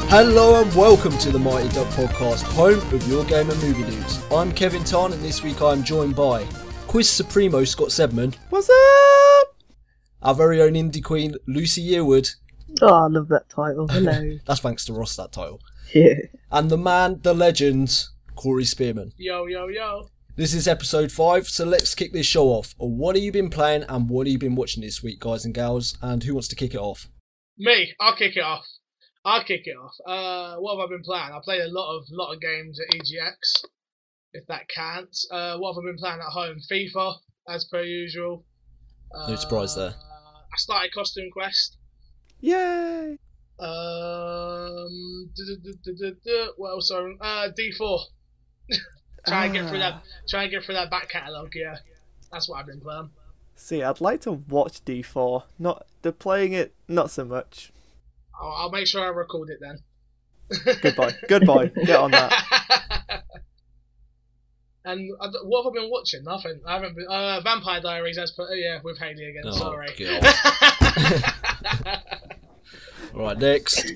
Hello and welcome to the Mighty Duck Podcast, home of your game and movie news. I'm Kevin Tarn and this week I am joined by Quiz Supremo Scott Sedman. What's up? Our very own indie queen Lucy Yearwood. Oh, I love that title. Hello. That's thanks to Ross, that title. Yeah. And the man, the legend, Corey Spearman. Yo, yo, yo. This is episode 5, so let's kick this show off. What have you been playing and what have you been watching this week, guys and gals? And who wants to kick it off? Me, I'll kick it off. What have I been playing? I played a lot of games at EGX, if that counts. What have I been playing at home? FIFA, as per usual. No surprise there. I started Costume Quest. Yay! What else? D4. Try and get through that back catalogue. Yeah, that's what I've been playing. See, I'd like to watch D4. They're playing it, not so much. I'll make sure I record it then. Good boy. Get on that. And what have I been watching? Nothing. I haven't been. Vampire Diaries, as per with Hayley again. Sorry. Alright, next.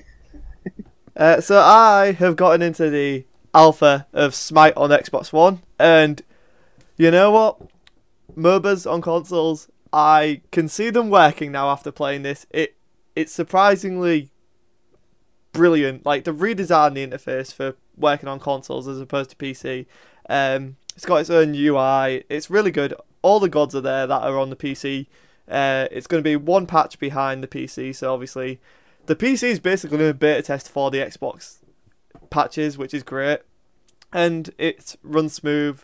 So I have gotten into the alpha of Smite on Xbox One, and you know what? MOBAs on consoles, I can see them working now after playing this. It's surprisingly brilliant. Like, they've redesigned the interface for working on consoles as opposed to PC. It's got its own UI. It's really good. All the gods are there that are on the PC. It's going to be one patch behind the PC, so obviously the PC is basically doing a beta test for the Xbox patches, which is great. And it runs smooth.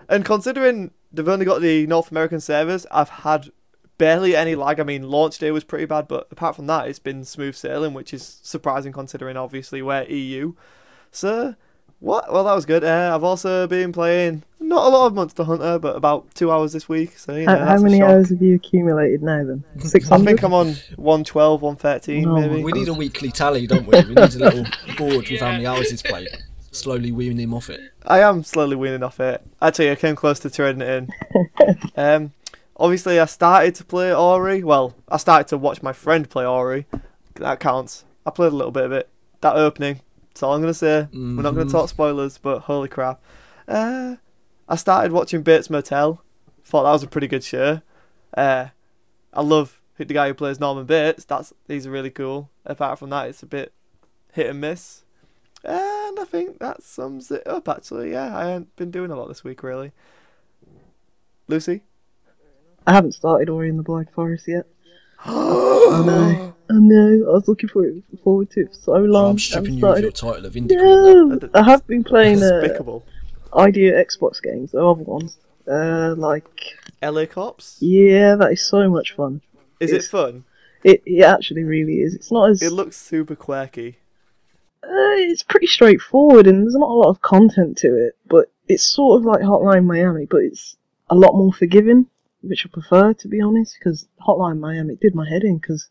And considering they've only got the North American servers, I've had barely any lag. I mean, launch day was pretty bad, but apart from that, it's been smooth sailing, which is surprising considering obviously we're EU. So, what? Well, that was good. I've also been playing not a lot of Monster Hunter, but about 2 hours this week. So, you know, how many hours have you accumulated now then? 600? I think I'm on 112, 113 maybe. We need a weekly tally, don't we? We need a little board with how many hours he's played. Slowly weaning him off it. I am slowly weaning off it. Actually, I came close to trading it in. Obviously, I started to play Ori. Well, I started to watch my friend play Ori. That counts. I played a little bit of it. That opening. That's all I'm going to say. We're not going to talk spoilers, but holy crap. I started watching Bates Motel. Thought that was a pretty good show. I love the guy who plays Norman Bates. He's really cool. Apart from that, it's a bit hit and miss. And I think that sums it up, actually. Yeah, I haven't been doing a lot this week, really. Lucy? I haven't started Ori and the Blind Forest yet. I know. I was looking forward to it for so long. I'm stripping you of your title of indie. No, I have been playing Despicable. idea Xbox games, the other ones. Like LA Cops? Yeah, that is so much fun. Is it fun? It actually really is. It's not as... It looks super quirky. It's pretty straightforward and there's not a lot of content to it, but it's sort of like Hotline Miami, but it's a lot more forgiving, which I prefer, to be honest, because Hotline Miami did my head in because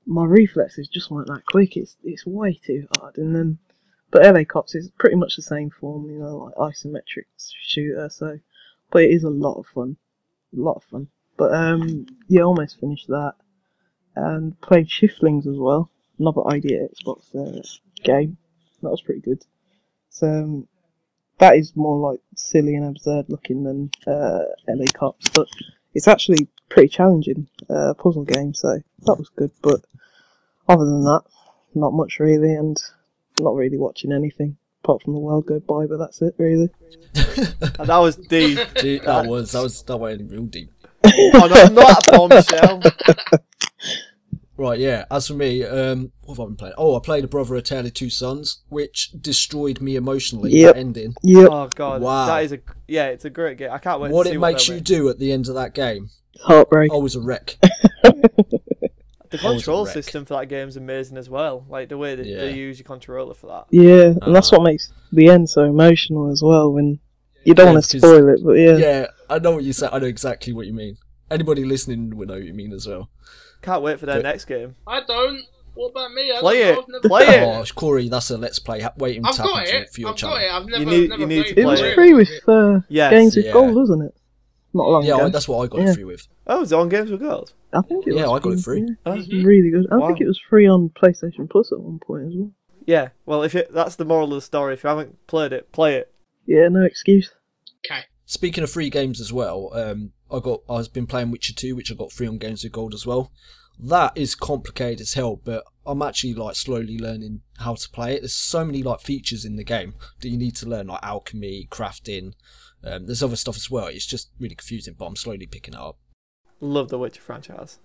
my reflexes just weren't that quick. It's way too hard. But LA Cops is pretty much the same form, you know, like isometric shooter. So, but it is a lot of fun, But yeah, almost finished that and played Shiftlings as well. Another idea Xbox game. That was pretty good. So that is more like silly and absurd looking than LA Cops, but it's actually pretty challenging puzzle game, so that was good. But other than that, not much really, and not really watching anything apart from the world go by. But that's it, really. And that was deep. That went real deep. Oh, no, not a bombshell. Right, yeah. As for me, what have I been playing? Oh, I played A Brother, A Tale of Two Sons, which destroyed me emotionally. Yep. That ending. Yep. Oh god, wow. That is it's a great game. I can't wait. What to see it makes you do at the end of that game? Heartbreak. I was a wreck. The control system for that game is amazing as well. Like the way that they use your controller for that. Yeah, and that's what makes the end so emotional as well. When you don't want to spoil it, but Yeah, I know what you say. I know exactly what you mean. Anybody listening will know what you mean as well. Can't wait for their next game. I don't. What about me? Play it. Oh, Corey, that's a let's play. Waiting to tap into it for your channel. I've never you need to it was play free with Games with Gold, wasn't it? Not long ago. Yeah, that's what I got it free with. Oh, is it on Games with Gold? I think it was. Yeah, I got it free. Yeah. That's really good. I think it was free on PlayStation Plus at one point as well. Yeah, well, that's the moral of the story. If you haven't played it, play it. Yeah, no excuse. Okay. Speaking of free games as well, I've been playing Witcher 2, which I got free on Games with Gold as well. That is complicated as hell, but I'm actually like slowly learning how to play it. There's so many like features in the game that you need to learn, like alchemy, crafting. There's other stuff as well. It's just really confusing, but I'm slowly picking it up. Love the Witcher franchise.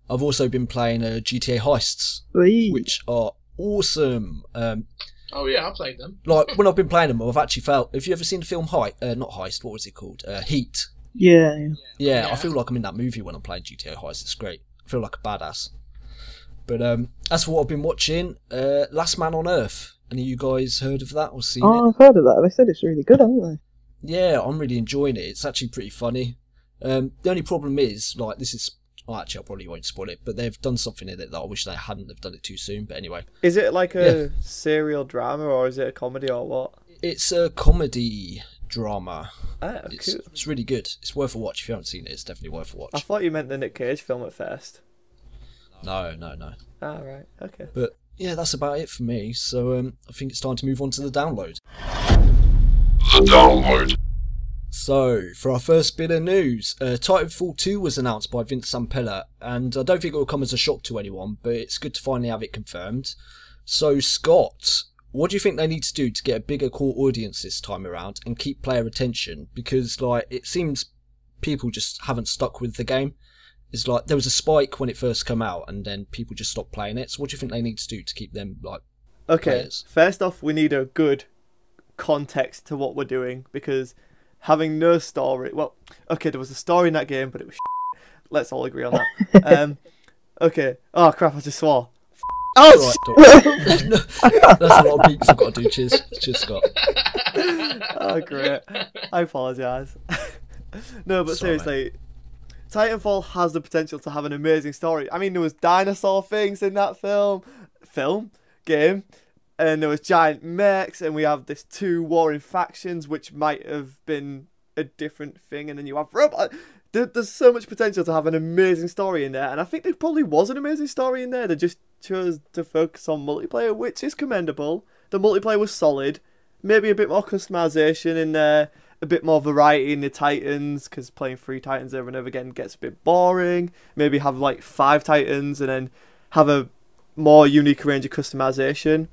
I've also been playing GTA Heists, Whee! which are awesome. Oh yeah, I played them. Like when I've been playing them, I've actually felt. Have you ever seen the film not Heist? What was it called? Heat. Yeah. Yeah, I feel like I'm in that movie when I'm playing GTA Heist. It's great. I feel like a badass. But that's what I've been watching. Last Man on Earth. Any of you guys heard of that or seen it? Oh, I've heard of that. They said it's really good, haven't they? Yeah, I'm really enjoying it. It's actually pretty funny. The only problem is, like, this is... Well, actually, I probably won't spoil it, but they've done something in it that I wish they hadn't have done it too soon. But anyway. Is it like a serial drama, or is it a comedy, or what? It's a comedy drama. Ah, cool. It's really good. It's worth a watch. If you haven't seen it, it's definitely worth a watch. I thought you meant the Nick Cage film at first. No. Ah, right. Okay. But yeah, that's about it for me. So I think it's time to move on to the download. The download. So, for our first bit of news, Titanfall 2 was announced by Vince Zampella, and I don't think it will come as a shock to anyone, but it's good to finally have it confirmed. So, Scott, what do you think they need to do to get a bigger core audience this time around and keep player attention? Because, like, it seems people just haven't stuck with the game. It's like there was a spike when it first came out, and then people just stopped playing it. So, what do you think they need to do to keep them, like, players? First off, we need a good context to what we're doing, because having no story... Well, okay, there was a story in that game, but it was shit. Let's all agree on that. Okay. Oh, crap, I just swore. Oh, right, that's a lot of beats I've got to do. Cheers, Scott. Oh, great. I apologise. No, but Sorry, seriously, Titanfall has the potential to have an amazing story. I mean, there was dinosaur things in that game, and there was giant mechs, and we have this 2 warring factions, which might have been a different thing, and then you have robots. There's so much potential to have an amazing story in there, and I think there probably was an amazing story in there. They just chose to focus on multiplayer, which is commendable. The multiplayer was solid. Maybe a bit more customization in there, a bit more variety in the Titans, because playing 3 Titans over and over again gets a bit boring. Maybe have like 5 Titans and then have a more unique range of customization.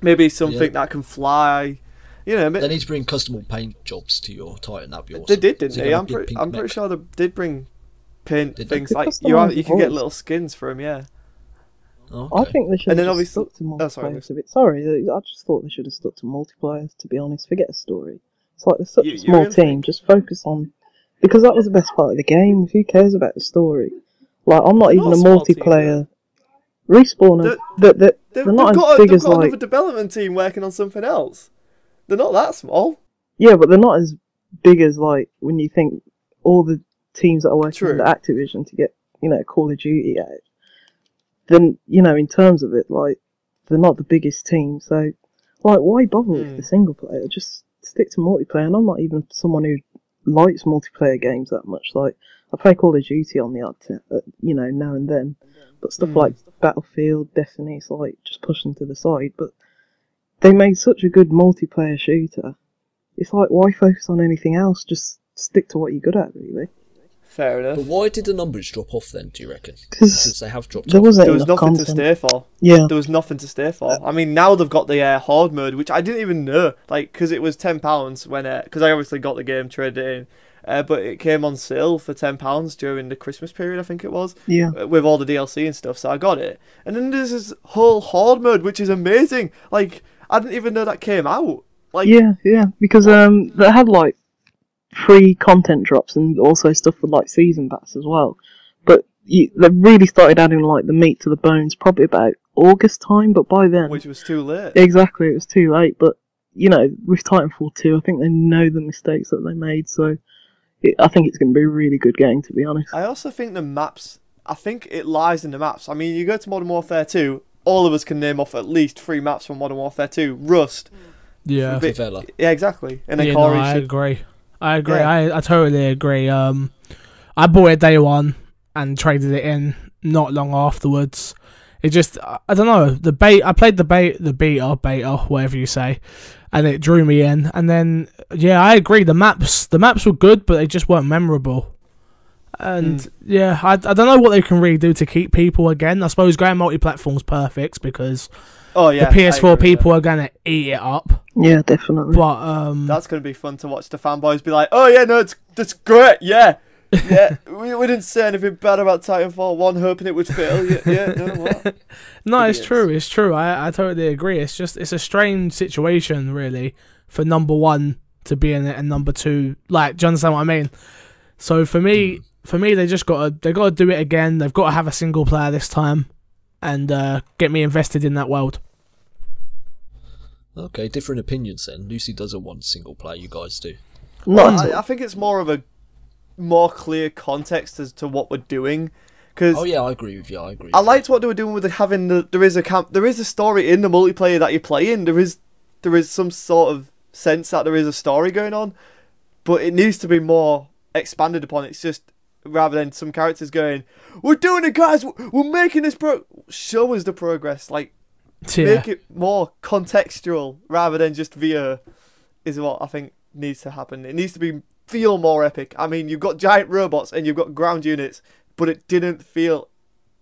Maybe something that can fly. You know, they need to bring customable paint jobs to your Titan. That'd be awesome. They did, didn't they? I'm pretty sure they did bring paint things like you can get little skins for them. Yeah. Okay. I think they should have obviously stuck to multiplayer a bit. Sorry, I just thought they should have stuck to multiplayer, to be honest. Forget a story. It's like they're such a small team, just focus on... Because that was the best part of the game. Who cares about the story? Like, I'm not even a multiplayer... Respawn, they're not as big as, like... They've got another development team working on something else. They're not that small. Yeah, but they're not as big as, like, when you think all the teams that are working on the Activision to get, Call of Duty out. Then, in terms of it, like, they're not the biggest team, so, like, why bother with the single player? Just stick to multiplayer, and I'm not even someone who likes multiplayer games that much. Like, I play Call of Duty on the odd, now and then, but stuff like Battlefield, Destiny, it's like, just push them to the side, but they made such a good multiplayer shooter. It's like, why focus on anything else? Just stick to what you're good at, really. Fair enough. But why did the numbers drop off then, do you reckon? Because they have dropped off. There was nothing content to stay for. Yeah. There was nothing to stay for. I mean, now they've got the Horde mode, which I didn't even know. Like, because it was £10 when... Because I obviously got the game, traded it in. But it came on sale for £10 during the Christmas period, I think it was. Yeah. With all the DLC and stuff, so I got it. And then there's this whole Horde mode, which is amazing. Like, I didn't even know that came out. Like, yeah, because they had, like, free content drops and also stuff with, like, season pass as well. But they really started adding, like, the meat to the bones probably about August time, but by then... Which was too late. Exactly, it was too late, but, with Titanfall 2, I think they know the mistakes that they made, so I think it's going to be a really good game, to be honest. I also think the maps... I think it lies in the maps. I mean, you go to Modern Warfare 2, all of us can name off at least 3 maps from Modern Warfare 2. Rust. Yeah. Yeah, exactly. And then yeah, Corey I agree. Yeah. I totally agree. I bought it day one and traded it in not long afterwards. It just, I don't know. I played the beta, whatever you say, and it drew me in. And then, yeah, I agree. The maps were good, but they just weren't memorable. And yeah, I don't know what they can really do to keep people again. I suppose going multi-platform's perfect because the PS4 people are gonna eat it up. Yeah, definitely. But that's gonna be fun to watch the fanboys be like, "Oh yeah, no, that's great, yeah." Yeah, we didn't say anything bad about Titanfall 1, hoping it would fail. Yeah, no, what? No, it's true. I totally agree. It's a strange situation, really, for number one to be in it and number two. Like, do you understand what I mean? So for me, they gotta do it again. They've got to have a single player this time, and get me invested in that world. Okay, different opinions then. Lucy doesn't want single player. You guys do. I think it's more of a more clear context as to what we're doing. Cause I agree with you. I liked what they were doing with there is a story in the multiplayer that you play in. There is some sort of sense that there is a story going on, but it needs to be more expanded upon. It's just rather than some characters going, "We're doing it, guys. We're making this show us the progress." Like, make it more contextual rather than just VO is what I think needs to happen. It needs to feel more epic. I mean, you've got giant robots and you've got ground units, but it didn't feel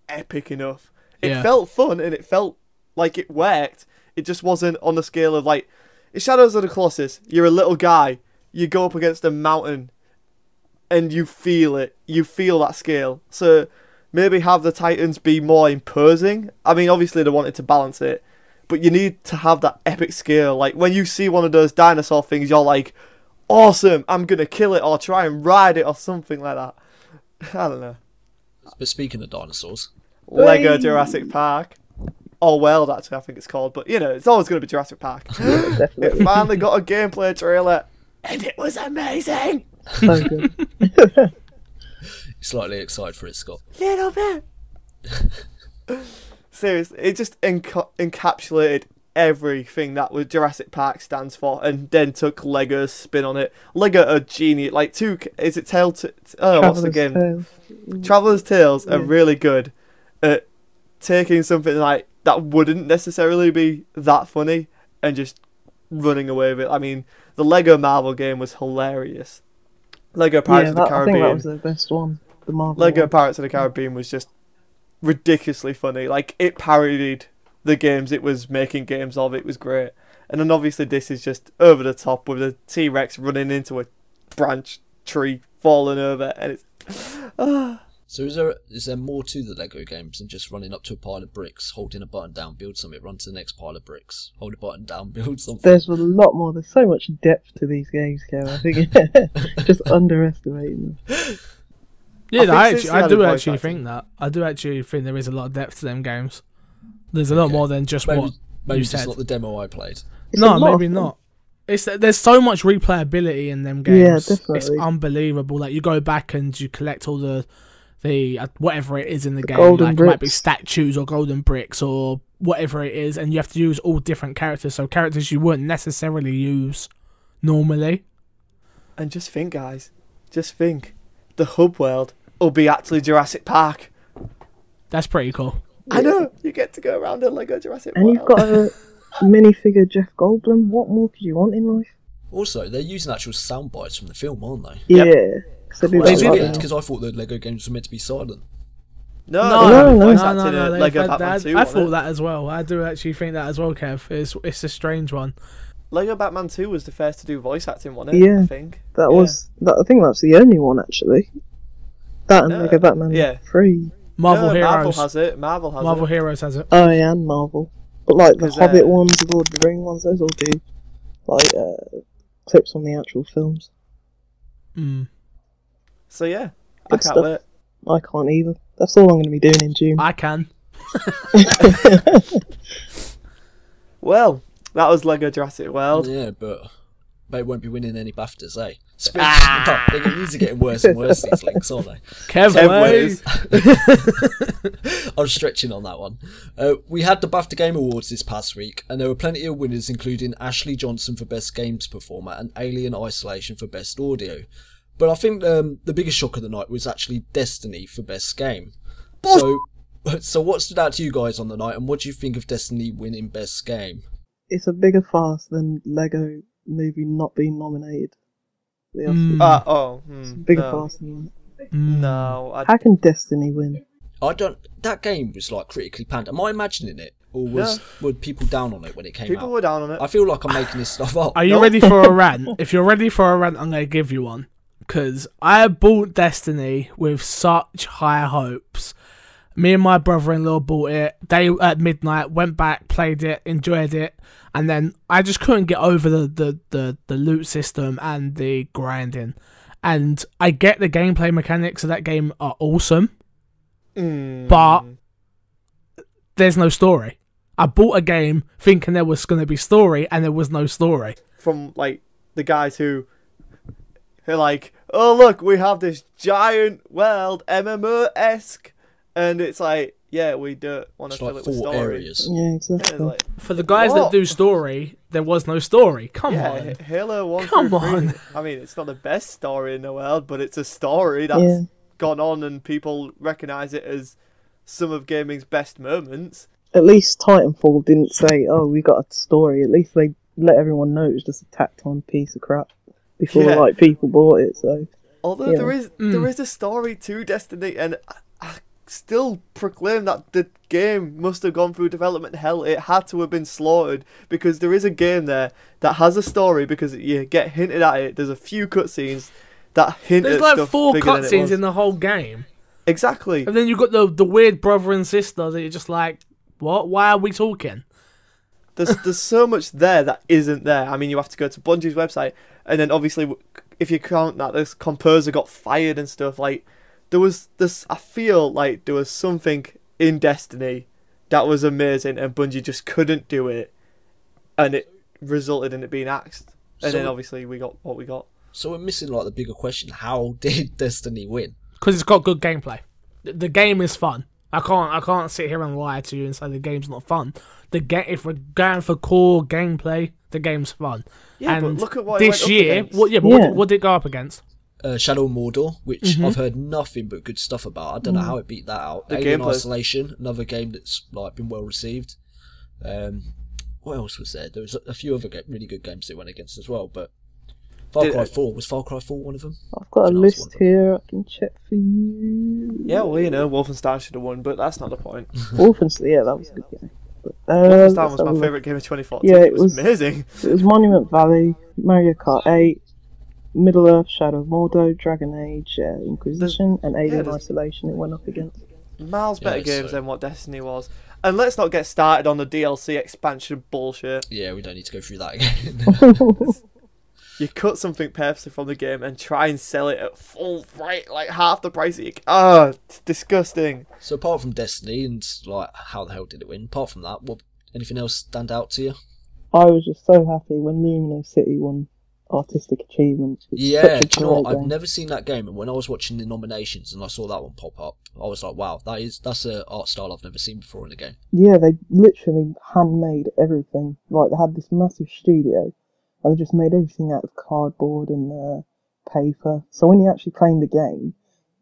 epic enough. It felt fun and it felt like it worked. It just wasn't on the scale of, like, in Shadows of the Colossus, you're a little guy, you go up against a mountain and you feel it. You feel that scale. So maybe have the Titans be more imposing. I mean, obviously they wanted to balance it, but you need to have that epic scale. Like, when you see one of those dinosaur things, you're like, awesome, I'm going to kill it or try and ride it or something like that. I don't know. But speaking of dinosaurs, Lego Jurassic Park. Or World, actually, I think it's called. But, you know, it's always going to be Jurassic Park. It finally got a gameplay trailer, and it was amazing. So good. you're slightly excited for it, Scott. Little bit. Seriously, it just encapsulated everything that was Jurassic Park stands for, and then took Lego's spin on it. Lego are genius. Like, is it what's the game? Tales. Traveller's Tales are really good at taking something like that wouldn't necessarily be that funny and just running away with it. I mean, the Lego Marvel game was hilarious. Lego Pirates of the Caribbean. I think that was the best one. The Marvel Lego one. Pirates of the Caribbean was just ridiculously funny. Like, it parodied the games it was making games of. It was great. And then obviously this is just over the top with a T-Rex running into a branch tree, falling over, and it's So is there more to the Lego games than just running up to a pile of bricks, holding a button down, build something, run to the next pile of bricks, hold a button down, build something? There's a lot more. There's so much depth to these games, Kev. I think just underestimating them. Yeah, I do actually think that. I do actually think there is a lot of depth to them games. There's a lot more than just what maybe you just said. not the demo I played. No, maybe not. There's so much replayability in them games. Yeah, definitely. It's unbelievable. Like, you go back and you collect all the whatever it is in the game. Golden Like, bricks. it might be statues or golden bricks or whatever it is, and you have to use all different characters. So characters you wouldn't necessarily use normally. And just think, guys, the hub world will be actually Jurassic Park. That's pretty cool. I know, you get to go around a Lego Jurassic And World. you've got a minifigure Jeff Goldblum. What more could you want in life? Also, they're using actual sound bites from the film, aren't they? Yeah. Yep. So they do They that did right it now. because I thought the Lego games were meant to be silent. No, No. Lego Batman 2. I thought that as well. I do actually think that as well, Kev. It's a strange one. Lego Batman 2 was the first to do voice acting, wasn't it? Yeah. I think. That was. I think that's the only one actually. That and Lego Batman 3. Marvel Heroes. Marvel has it. Marvel Heroes has it. Oh yeah, and Marvel. But like the 'Cause, Hobbit ones, the Lord of the Rings ones, those all do like clips from the actual films. So yeah, I Good can't stuff. wait. I can't either. That's all I'm going to be doing in June. I can. Well, that was Lego Jurassic World. Yeah, but they won't be winning any Baftas, eh? These are getting worse and worse, these links, aren't they? Kev, I'm stretching on that one. We had the BAFTA Game Awards this past week, and there were plenty of winners, including Ashley Johnson for Best Games Performer and Alien Isolation for Best Audio. But I think the biggest shock of the night was actually Destiny for Best Game. So So what stood out to you guys on the night, and what do you think of Destiny winning Best Game? It's a bigger farce than Lego Movie not being nominated. The Oscars. Bigger no. farce than that. No. How can Destiny win? That game was like critically panned. Am I imagining it, or were people down on it when it came out? People were down on it. I feel like I'm making this stuff up. Are you ready for a rant? If you're ready for a rant, I'm going to give you one. Because I bought Destiny with such high hopes. Me and my brother-in-law bought it. They at midnight went back, played it, enjoyed it, and then I just couldn't get over the loot system and the grinding. And I get the gameplay mechanics of that game are awesome, but there's no story. I bought a game thinking there was going to be story, and there was no story. From like the guys who are like, oh look, we have this giant world, MMO-esque. And it's like, yeah, we don't want to fill it with story. Areas. Yeah, exactly. Like, for the guys that do story, there was no story. Come on. Halo 1 Come through 3. on. I mean, it's not the best story in the world, but it's a story that's gone on and people recognise it as some of gaming's best moments. At least Titanfall didn't say, oh, we got a story. At least they let everyone know it was just a tacked on piece of crap before like people bought it. So although there is a story to Destiny, and I still proclaim that the game must have gone through development hell. It had to have been slaughtered, because there is a game there that has a story, because you get hinted at it. There's a few cutscenes that hint There's at like stuff 4 bigger than it cutscenes was. in the whole game. Exactly. And then you've got the weird brother and sister that you're just like, what? Why are we talking? There's so much there that isn't there. I mean, you have to go to Bungie's website, and then obviously, if you count that, this composer got fired and stuff. Like, there was this. I feel like there was something in Destiny that was amazing, and Bungie just couldn't do it, and it resulted in it being axed. And then obviously we got what we got. So we're missing like the bigger question: how did Destiny win? Because it's got good gameplay. The game is fun. I can't sit here and lie to you and say the game's not fun. If we're going for core gameplay, the game's fun. Yeah, and but look at what this it went year. up against. What did it go up against? Shadow of Mordor, which I've heard nothing but good stuff about. I don't know how it beat that out. The Alien gameplay. Isolation, another game that's like been well received. What else was there? There was a few other really good games that went against as well, but Far Cry 4, was Far Cry 4 one of them? I've got a list here I can check for you. Yeah, well, you know, Wolfenstein should have won, but that's not the point. Wolfenstein, yeah, that was a good game. But, Wolfenstein was my favourite game of 2014. Yeah, it was amazing. It was Monument Valley, Mario Kart 8, Middle-earth, Shadow of Mordor, Dragon Age, Inquisition, and Alien Isolation it went up against. Miles better games than what Destiny was. And let's not get started on the DLC expansion bullshit. Yeah, we don't need to go through that again. You cut something purposely from the game and try and sell it at full rate, like half the price that you... Oh, it's disgusting. So apart from Destiny and like how the hell did it win, apart from that, anything else stand out to you? I was just so happy when Lumino City won Artistic Achievement. Yeah, do you know what? I've never seen that game, and when I was watching the nominations and I saw that one pop up, I was like, wow, that's an art style I've never seen before in a game. Yeah, they literally handmade everything. Like, they had this massive studio, and they just made everything out of cardboard and paper. So when you're actually playing the game,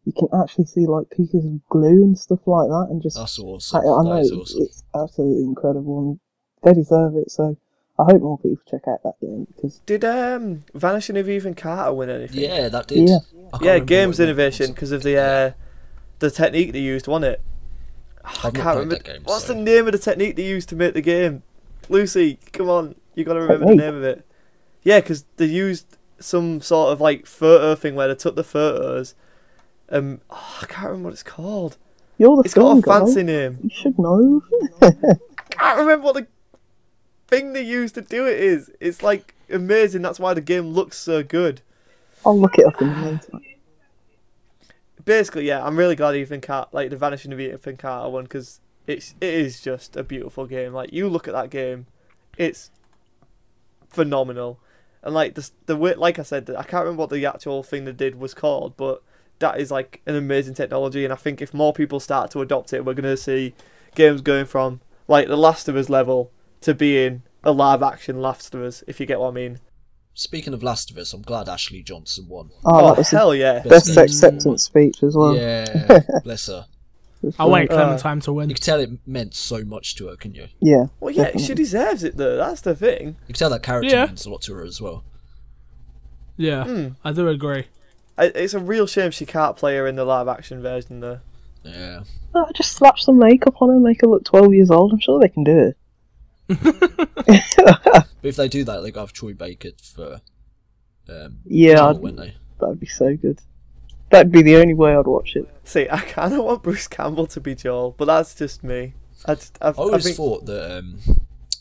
you can actually see like pieces of glue and stuff like that, and just that's awesome. I know awesome. It's absolutely incredible, and they deserve it. So I hope more people check out that game, because did Vanishing of Ethan Carter win anything? Yeah, that did. Yeah, games innovation because of the technique they used, wasn't it? I can't remember. What's the name of the technique they used to make the game? Lucy, come on, you got to remember the name of it. Yeah, because they used some sort of like photo thing where they took the photos. I can't remember what it's called. It's got a fancy name. You should know. I can't remember what the thing they used to do it is. It's like amazing. That's why the game looks so good. I'll look it up in the meantime. Basically, yeah, I'm really glad Ethan Carter, like the Vanishing of Ethan Carter one, because it is just a beautiful game. Like, you look at that game, it's phenomenal. And like the way, like I said, I can't remember what the actual thing they did was called, but that is like an amazing technology. And I think if more people start to adopt it, we're going to see games going from like the Last of Us level to being a live action Last of Us, if you get what I mean. Speaking of Last of Us, I'm glad Ashley Johnson won. Oh hell yeah! Best acceptance speech as well. Yeah, bless her. I wanted Clementine to win. You could tell it meant so much to her, couldn't you? Yeah. Well, yeah, definitely. she deserves it though. That's the thing. You could tell that character means a lot to her as well. Yeah, I do agree. It's a real shame she can't play her in the live action version though. Yeah. Oh, just slap some makeup on her, make her look 12 years old. I'm sure they can do it. But if they do that, they got to have Troy Baker for. Yeah, Joel, wouldn't they? that'd be so good. That'd be the only way I'd watch it. See, I kind of want Bruce Campbell to be Joel, but that's just me. I always thought that.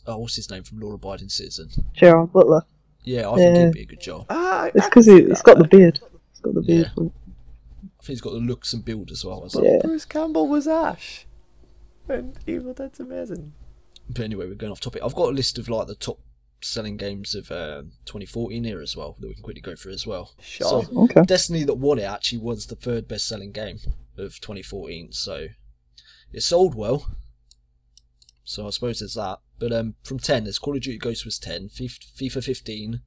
What's his name from Law Abiding Citizen? Gerard Butler. Yeah, I think he'd be a good Joel. It's because he's got the beard. He's got the beard. Yeah. I think he's got the looks and build as well. Yeah. Bruce Campbell was Ash, and Evil Dead's amazing. But anyway, we're going off topic. I've got a list of like the top selling games of 2014 here as well that we can quickly go through as well. Sure. So, Okay. Destiny that won it actually was the third best selling game of 2014, so it sold well. So I suppose there's that. But from 10, there's Call of Duty Ghosts was 10, FIFA 15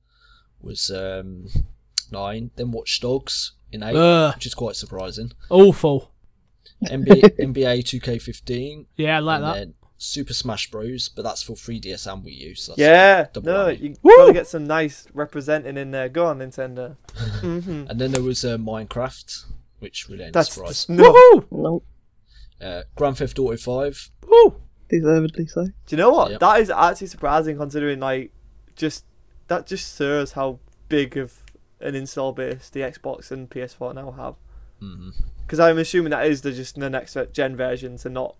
was 9, then Watch Dogs in 8, which is quite surprising. Awful. NBA 2K15. Yeah, I like and that. Then Super Smash Bros, but that's for 3DS and Wii U. So that's Yeah. double No, whammy. you gotta get some nice representing in there. Go on, Nintendo. And then there was Minecraft, which really ain't a That's surprise. no. Woohoo! No, Grand Theft Auto 5. Woo! deservedly so. Do you know what? Yep. That is actually surprising considering that just shows how big of an install base the Xbox and PS4 now have. Because I'm assuming that is just the next gen versions and not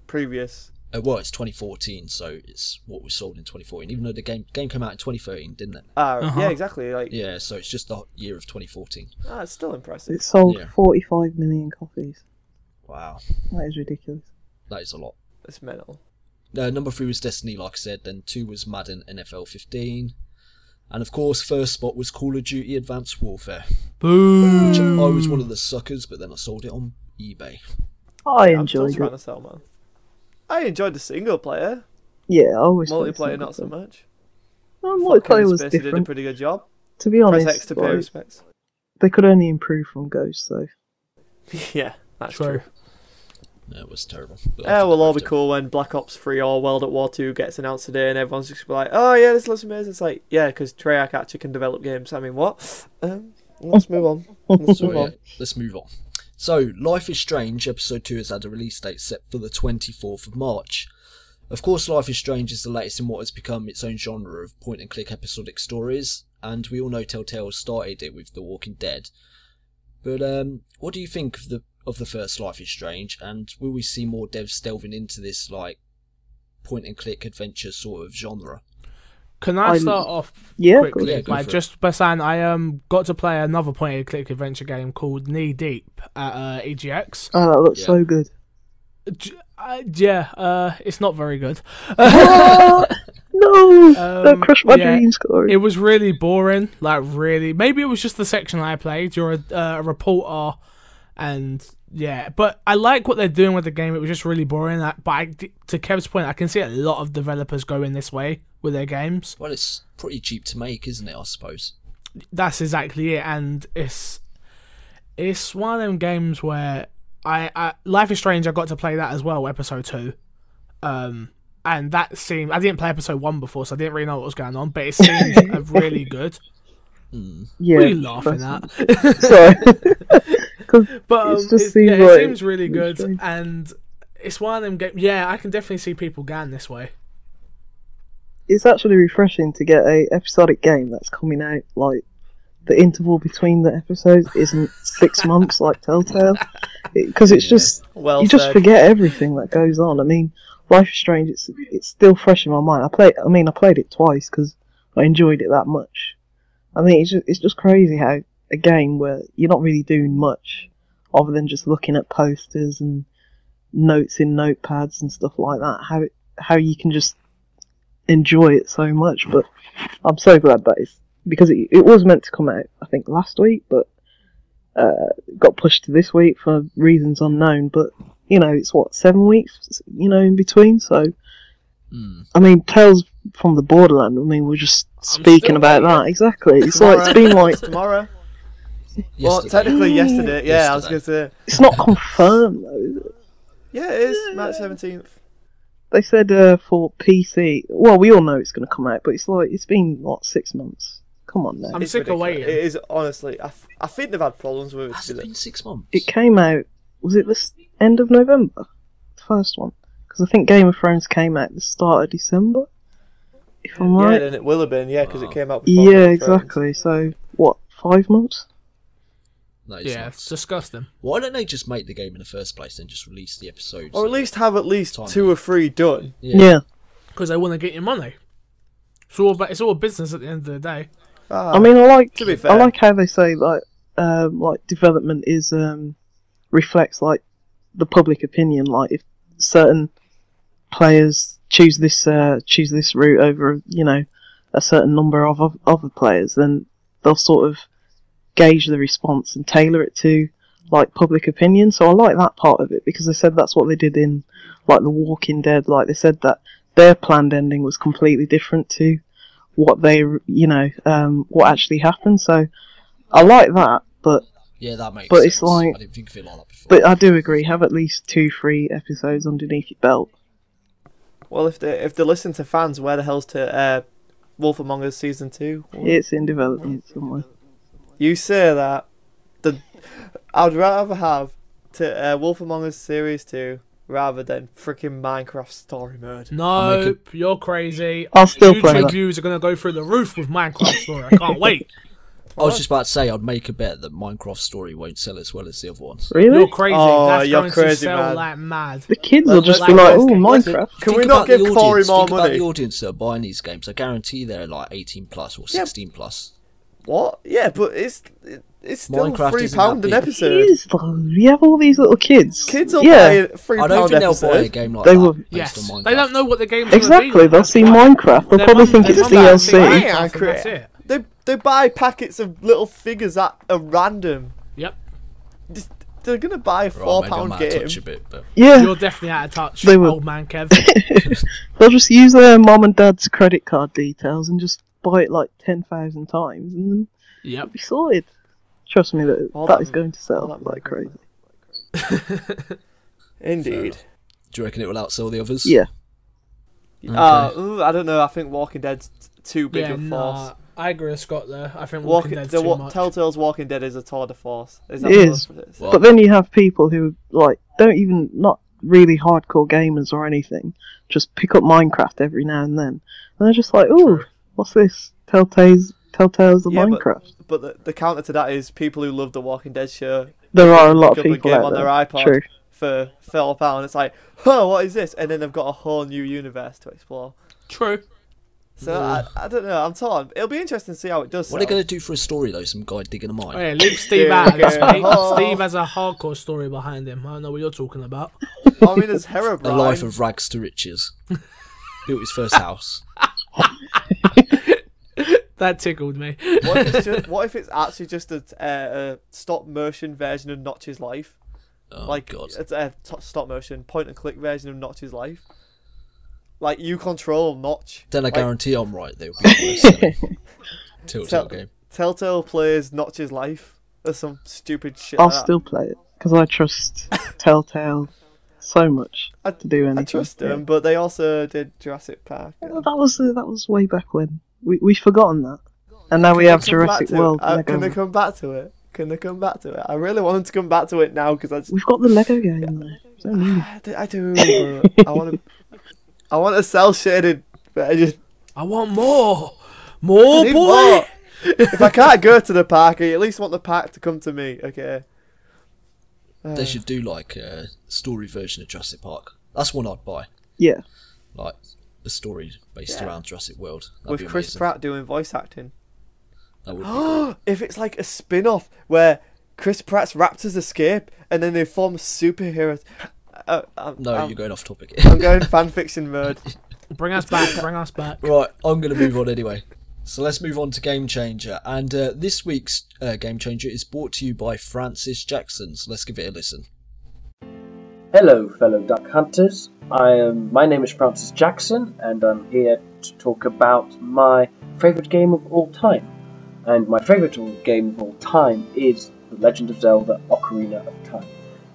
previous. Well, it's 2014, so it's what was sold in 2014. Even though the game came out in 2013, didn't it? Yeah, exactly. Like, Yeah, so it's just the year of 2014. it's still impressive. It sold Yeah. 45 million copies. Wow, That is ridiculous. that is a lot. It's mental. Number 3 was Destiny, like I said. Then 2 was Madden NFL 15. And of course, first spot was Call of Duty Advanced Warfare. Boo! Which I was one of the suckers, but then I sold it on eBay. I I'm still enjoyed trying it. to sell, man. I enjoyed the single player. Yeah, I always played Multiplayer, single not so player. much. Multiplayer was Spacey did a different. pretty good job. To be Press honest, X to pay like, respects. they could only improve from Ghost, though. Yeah, that's true. No, it was terrible. But Yeah, I we'll all be think cool when Black Ops 3 or World at War 2 gets announced today and everyone's just like, oh yeah, this looks amazing. It's like, yeah, because Treyarch actually can develop games. I mean, what? Let's move on. Let's So, move yeah, on. let's move on. So, Life is Strange Episode 2 has had a release date set for the 24th of March. Of course, Life is Strange is the latest in what has become its own genre of point-and-click episodic stories, and we all know Telltale started it with The Walking Dead. But what do you think of the first Life is Strange, and will we see more devs delving into this like point-and-click adventure sort of genre? Can I start off Yeah, quickly go by for it. just by saying I got to play another point-and-click adventure game called Knee Deep at EGX. Oh, that looks Yeah. so good. It's not very good. No! Don't crush my dreams, Corey. It was really boring. Like, really. Maybe it was just the section I played. You're a reporter, and yeah. But I like what they're doing with the game. It was just really boring. To Kev's point, I can see a lot of developers going this way with their games. Well, it's pretty cheap to make, isn't it, I suppose? That's exactly it, and it's one of them games where I Life is Strange. I got to play that as well, episode 2, and that seemed I didn't play episode 1 before, so I didn't really know what was going on, but it seemed really good. Yeah, What are you laughing at? Sorry. 'Cause But it's just it seems like seems really it's good, strange. and it's one of them games. Yeah, I can definitely see people going this way. It's actually refreshing to get a episodic game that's coming out like the interval between the episodes isn't 6 months like Telltale, because it's just Well you just said. forget everything that goes on. I mean, Life is Strange. It's still fresh in my mind. I played it twice because I enjoyed it that much. I mean, it's just crazy how a game where you're not really doing much other than just looking at posters and notes in notepads and stuff like that. How you can just enjoy it so much. But I'm so glad that it's because it was meant to come out I think last week, but got pushed to this week for reasons unknown. But you know, it's 7 weeks, in between. So I mean, Tales from the Borderland. I mean, we're just speaking about that exactly. It's like it's been like tomorrow. Well, Yesterday. technically yesterday. Yeah, I was gonna say. it's not confirmed though, is it? Yeah, it is March 17th. They said for PC. Well, we all know it's going to come out, but it's been what 6 months. Come on now. I'm It's sick of ridiculous. waiting. It is honestly. I think they've had problems with it. Has it been 6 months? It came out. Was it the end of November? The first one, because I think Game of Thrones came out the start of December. If I'm Yeah, right. then it will have been, because it came out before. Yeah, Game of Thrones. exactly. So what? 5 months? No, it's Yeah, not. it's disgusting. Why don't they just make the game in the first place and just release the episodes? Or at least have at least Time. 2 or 3 done. Yeah. Because they want to get your money. It's all business at the end of the day. Ah, I mean, to be fair. I like how they say like development is reflects like the public opinion. Like if certain players choose this route over a certain number of other players, then they'll sort of gauge the response and tailor it to like public opinion. So I like that part of it because they said that's what they did in like The Walking Dead. Like they said that their planned ending was completely different to what they what actually happened. So I like that, but Yeah, that makes But sense. it's like- I didn't think of it like that before. but I do agree, have at least 2-3 episodes underneath your belt. Well, if they listen to fans, where the hell's to Wolf Among Us Season 2? It's in development somewhere. You say that. I'd rather have Wolf Among Us Series 2 rather than freaking Minecraft Story Mode. Nope, you're crazy. I'll still play YouTube that. views are going to go through the roof with Minecraft Story. I can't wait. I was just about to say, I'd make a bet that Minecraft Story won't sell as well as the other ones. Really? You're crazy. Oh, That's you're going crazy, to sell man. like mad. The kids will just Let's- be like, let's- oh, let's- Minecraft. Can we Think not about give the Corey audience. more Think about money? the audience that are buying these games. I guarantee they're like 18 plus or 16 plus. What? Yeah, but it's still Minecraft £3 isn't that an big. It episode. is though. You have all these little kids. Kids will yeah, buy a £3 I don't think they'll episode. buy a game like They that will- based Yes. on Minecraft. They don't know what the game's exactly. going to be. They'll see Minecraft. They'll Their probably mum- think their it's mum might see DLC. Minecraft Yeah, and that's it. They buy packets of little figures that are random. Yep. They're gonna buy a Right, £4 maybe I'm out of game. touch a bit, but Yeah, You're definitely out of touch, They will. old man Kev. they'll just use their mom and dad's credit card details and just buy it like 10,000 times, and then Yep. it'll be sorted. Trust me, that All that that- is going to all sell that like crazy. Indeed. do you reckon it will outsell the others? Yeah. I don't know. I think Walking Dead's too big Yeah, of a force. nah, I agree with Scott there. I think Walking Dead's too much. Telltale's Walking Dead is a tour de force. Is that It what is. it is? Well, But then you have people who like don't even not really hardcore gamers or anything, just pick up Minecraft every now and then, and they're just like, "Ooh, what's this? Telltale's the Yeah, Minecraft." But the counter to that is people who love the Walking Dead show There are a lot pick of up a people game out on there. their iPod True. for £4. It's like, huh, what is this? And then they've got a whole new universe to explore. True. So I don't know. I'm torn. It'll be interesting to see how it does. what are they sell. going to do for a story though? Some guy digging a mine? Oh, yeah, leave Steve Yeah, out of this, okay. mate. Oh. Steve has a hardcore story behind him. I don't know what you're talking about. I mean, there's A Herobrine. life of rags to riches. Built his first house. That tickled me. What if it's actually just a stop motion version of Notch's life? Oh Like god. it's a stop motion point and click version of Notch's life. Like you control Notch. Then I Like, guarantee I'm right. They'll be the worst selling Telltale game. Telltale plays Notch's life or some stupid shit. I'll like that. still play it because I trust Telltale so much to do anything. I trust them, but they also did Jurassic Park. Well, that was way back when. We've forgotten that, and now we have Jurassic World. Can they Lego. come back to it? Can they come back to it? I really want them to come back to it now because We've got the Lego game though. Don't need it. I do. But I want a cell shaded. But I just I want more. More, need boy. more. If I can't go to the park, I at least want the park to come to me. Okay. They should do like a story version of Jurassic Park. That's one I'd buy. Yeah. Like a story based Yeah. around Jurassic World. That'd With be Chris amazing. Pratt doing voice acting. That would be great. If it's like a spin-off where Chris Pratt's Raptors escape and then they form superheroes. No, you're going off topic. I'm going fanfiction mode. Bring us back. Bring us back. Right, I'm going to move on anyway. So let's move on to Game Changer. And this week's Game Changer is brought to you by Francis Jackson. So let's give it a listen. Hello, fellow duck hunters. My name is Francis Jackson, and I'm here to talk about my favourite game of all time. And my favourite game of all time is The Legend of Zelda: Ocarina of Time.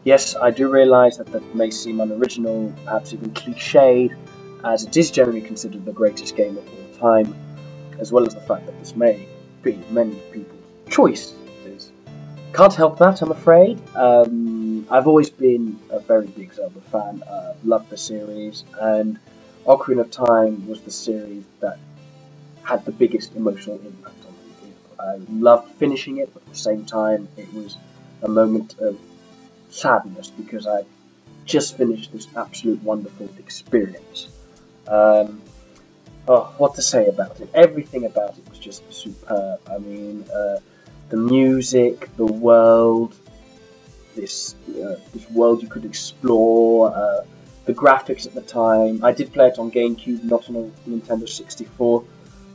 Yes, I do realise that may seem unoriginal, perhaps even cliched, as it is generally considered the greatest game of all time, as well as the fact that this may be many people's choices. Can't help that, I'm afraid. I've always been a very big Zelda fan, loved the series, and Ocarina of Time was the series that had the biggest emotional impact on me. I loved finishing it, but at the same time it was a moment of sadness because I just finished this absolute wonderful experience. What to say about it? Everything about it was just superb. I mean, the music, the world, this world you could explore, the graphics at the time. I did play it on GameCube, not on a Nintendo 64,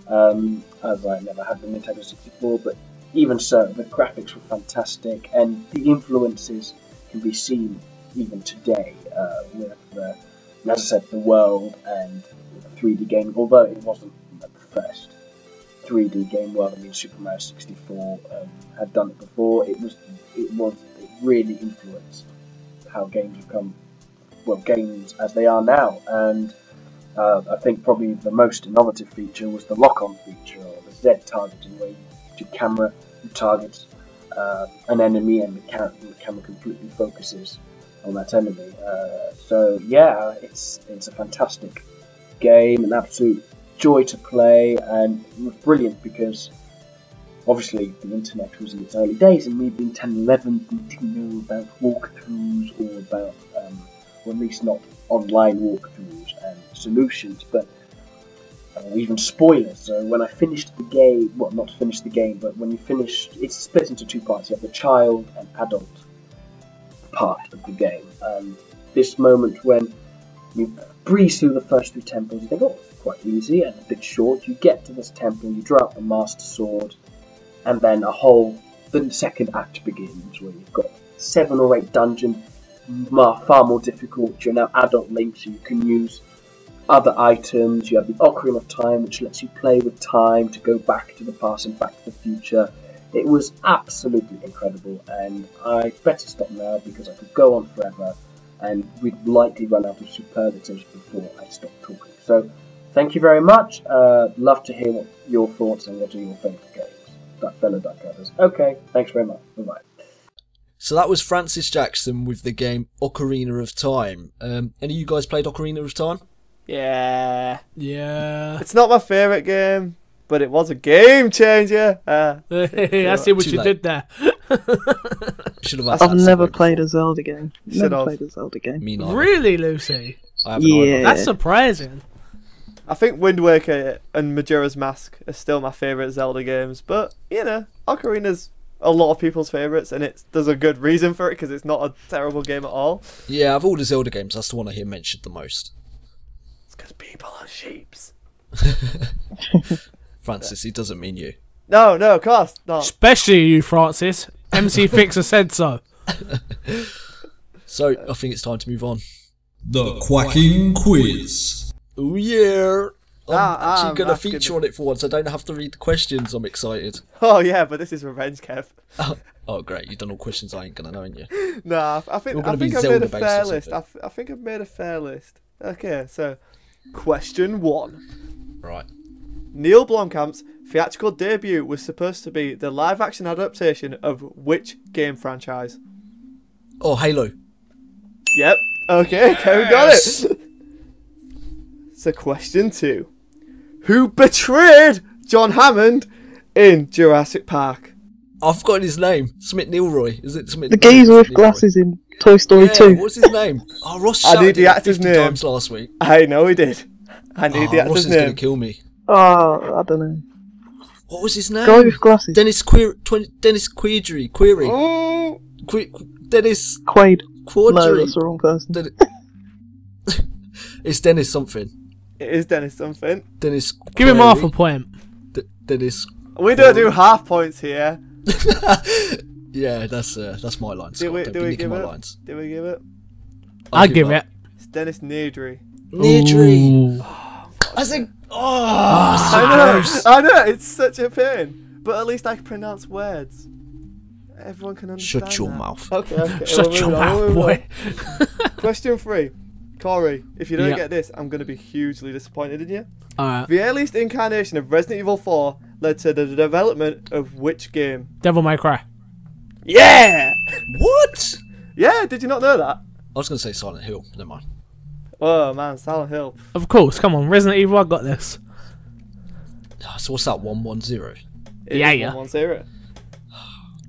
as I never had the Nintendo 64, but even so, the graphics were fantastic, and the influences can be seen even today with, as I said, the world and the 3D game, although it wasn't the first 3D game. Well, I mean, Super Mario 64 had done it before. It really influenced how games become, well, games as they are now. And I think probably the most innovative feature was the lock-on feature, or the Z targeting, where your camera targets an enemy and the camera completely focuses on that enemy. So yeah, it's a fantastic game, an absolute joy to play, and it was brilliant because obviously the internet was in its early days, and me being 10, 11, we didn't know about walkthroughs or about, or at least not online walkthroughs and solutions, but even spoilers. So when I finished the game, well, not finished the game, but when you finish, it's split into two parts. You have the child and adult part of the game, and this moment when you breeze through the first 3 temples, you think, oh, it's quite easy and a bit short. You get to this temple, you draw out the Master Sword, and then the second act begins, where you've got 7 or 8 dungeons, far more difficult. You're now adult Link, so you can use other items. You have the Ocarina of Time, which lets you play with time to go back to the past and back to the future. It was absolutely incredible, and I better stop now because I could go on forever, and we'd likely run out of superlatives before I stop talking. So, thank you very much. Love to hear what your thoughts and what are your favourite games. That fellow duck covers. Okay, thanks very much. Bye-bye. So that was Francis Jackson with the game Ocarina of Time. Any of you guys played Ocarina of Time? Yeah. Yeah. It's not my favourite game, but it was a game changer. I see what Too you late. did there. Should have asked I've that never somewhere played before. a Zelda game. Should Never have. played a Zelda game. Me neither. Really, Lucy? I haven't Yeah. either. That's surprising. I think Wind Waker and Majora's Mask are still my favourite Zelda games, but, you know, Ocarina's a lot of people's favourites, and there's a good reason for it, because it's not a terrible game at all. Yeah, of all the Zelda games, that's the one I hear mentioned the most. It's because people are sheeps. Francis, he doesn't mean you. No, of course not. Especially you, Francis. MC Fixer said so. So, I think it's time to move on. The Quacking Quiz. Oh yeah! I'm actually I'm going to asking- feature on it for once. I don't have to read the questions. I'm excited. Oh, yeah, but this is revenge, Kev. Oh, great. You've done all questions I ain't going to know, ain't you? Nah, I think You're gonna I be think I've made a Zelda-based fair or list. something. I think I've made a fair list. Okay, so question 1. Right. Neil Blomkamp's theatrical debut was supposed to be the live-action adaptation of which game franchise? Oh, Halo. Yep. Okay, Kevin got it. So question 2. Who betrayed John Hammond in Jurassic Park? I've forgotten his name. Smith Neilroy. Is it Smith? The geezer with Neilroy. glasses in Toy Story Yeah, 2. what's his name? Oh, Ross I shouted need the it actor's 50 name. times last week. I know he did. I need the Ross actor's is going to name. kill me. Oh, I don't know. What was his name? Guy with glasses. Dennis Query. Oh, Dennis Quaid. Quadri. No, that's the wrong person. It's Dennis something. it is Dennis something. Dennis. Give him Query. half a point. Dennis. We don't do half points here. Yeah, that's my line. Scott. Don't be nicking my lines. Do we give it? I give it. It's Dennis Nedry. Nedry. Ooh. I think. I know. It's such a pain. But at least I can pronounce words. everyone can understand. Shut your that. mouth. Okay. Shut your mouth, boy. Question 3. Corey, if you don't Yeah. get this, I'm going to be hugely disappointed in you. Alright. The earliest incarnation of Resident Evil 4 led to the development of which game? Devil May Cry. Yeah! What? Yeah, did you not know that? I was going to say Silent Hill. Never mind. Oh man, Silent Hill. Of course, come on, Resident Evil, I got this. So what's that? 110. It Yeah, is yeah. 110.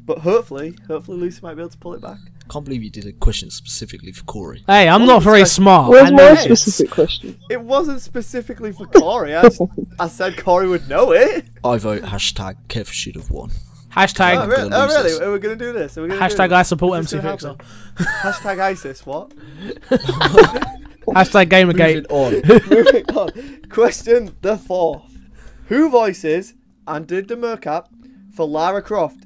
But hopefully Lucy might be able to pull it back. Can't believe you did a question specifically for Corey. Hey, I'm not very smart. Where's I know my this. specific question? It wasn't specifically for Corey. I said Corey would know it. I vote hashtag Kev should have won. Hashtag, Oh, gonna lose really? this. Are we going to do this? hashtag I support Is MC this gonna Fixer. happen? Hashtag ISIS, what? Hashtag Gamergate. Moving on. Moving on. Question the 4th. Who voices and did the mocap for Lara Croft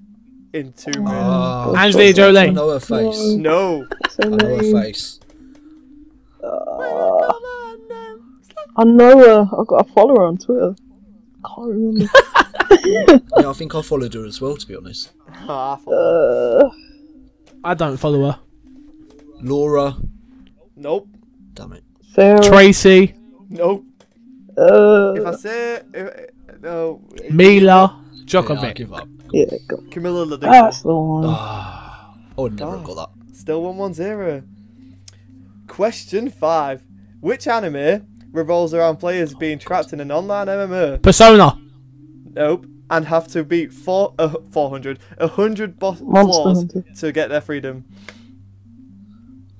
in Tomb Raider? Angelina I Jolie. know her face. No. What's her I know her name? face. I know her. I got a follower on Twitter. Can't remember. Yeah, I think I followed her as well, to be honest. I don't follow her. Laura. Nope. Damn it. Sarah. Tracy. Nope. If I Uh, say no, Mila. Yeah, I Djokovic. give up. yeah, go. Camilla Laduca. That's the one. I would never have got that. Still 110. Question 5. Which anime revolves around players being trapped in an online MMO? Persona. Nope. And have to beat 100 Monster floors Hunter. to get their freedom.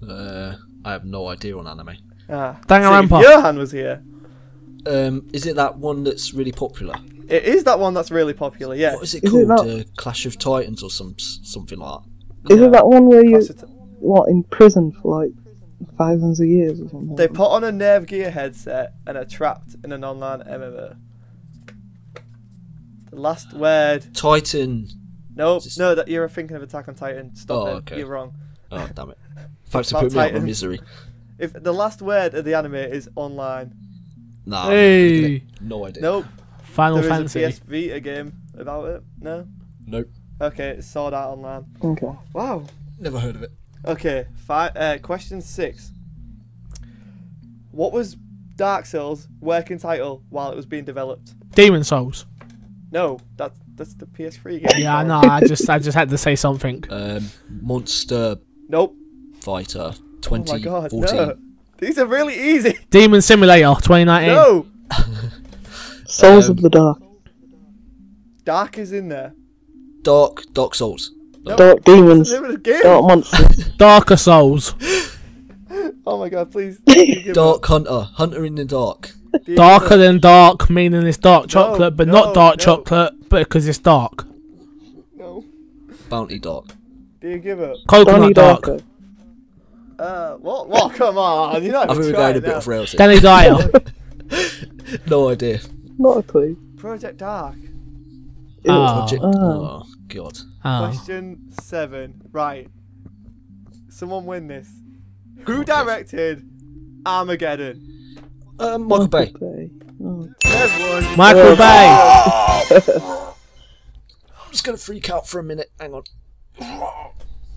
I have no idea on anime. Danganronpa. See, if Johan was here. Is it that one that's really popular? It is that one that's really popular, yeah. What is it Is it called? that- Clash of Titans or something like that? Is it that one where you, That's it. what, in prison for like thousands of years or something? They put on a Nerve Gear headset and are trapped in an online MMO. The last word. Titan. Nope. Just- No, that you're thinking of Attack on Titan. Stop Oh, it. okay. You're wrong. Oh, damn it. Thanks for About putting me out of Titans. my misery. If the last word of the anime is online. Nah. Hey. No idea. Nope. Final There Fantasy. is a PS Vita game about it. No? Nope. Okay, it's Sword Art Online. Okay. Wow. Never heard of it. Okay, question 6. What was Dark Souls' working title while it was being developed? Demon Souls. No, that's the PS3 game. Yeah, I know. I just had to say something. Monster Nope. Fighter Oh my god, 2014. no. These are really easy. Demon Simulator 2019. No. Souls of the Dark. Dark is in there. Dark Souls. No, Dark Demons. That's the name of the game. Dark Monsters. Darker Souls. Oh my god, please. give Dark Hunter. Hunter in the Dark. up. Do you Darker give up? than dark, meaning it's dark chocolate, but no, not dark no. chocolate, but because it's dark. No. Bounty Dark. Do you give up? Donnie Coconut dark. Darko. What? What? Come on. You're not I think even we're going trying a bit now. off rails here. Danny Dyer. No idea. Not a clue. Project Dark. Oh. Project. Oh. Oh, God. Oh. Question 7. Right. Someone win this. Who directed Armageddon? Michael Bay. Oh. Everyone. Michael Bay. I'm just going to freak out for a minute. Hang on.